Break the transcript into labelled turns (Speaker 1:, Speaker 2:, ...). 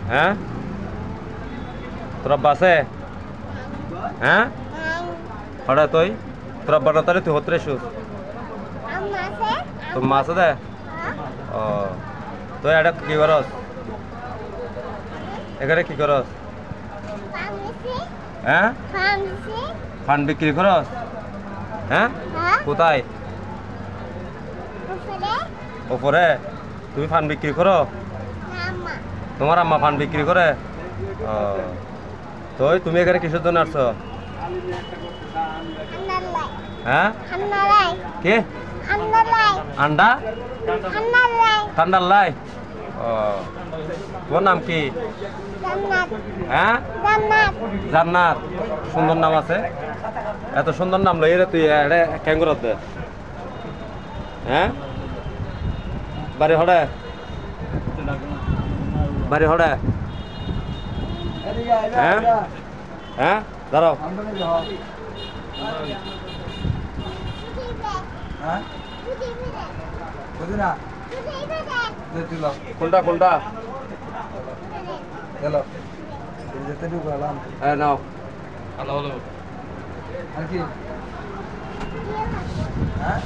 Speaker 1: হ্যাঁ তোর আব্বা আছে হ্যাঁ হঠাৎ তুই তোর আব্বা না তাহলে তুই হতে শুস তোর মা আছে দে ও তুই এটা কি করস এখানে কি করস হ্যাঁ ফান বিক্রি করস হ্যাঁ কোথায় ওপরে তুমি ফান বিক্রি করো তোমার আম্মা ফান বিক্রি করে ও তো তুমি এখানে কিসের জন্য আসছো হ্যাঁ কে আন্ডা ঠান্ডার লাই ও তোমার নাম কি হ্যাঁ জান্নাত সুন্দর নাম আছে এত সুন্দর নাম লই রে তুই ক্যাঙ্গুর দে হ্যাঁ বাড়ি হড়ে বাড়ি হড়ে হ্যাঁ হ্যাঁ দাঁড়াও কোনটা কোনটা হ্যাঁ নাও ভালো হলো আর কি হ্যাঁ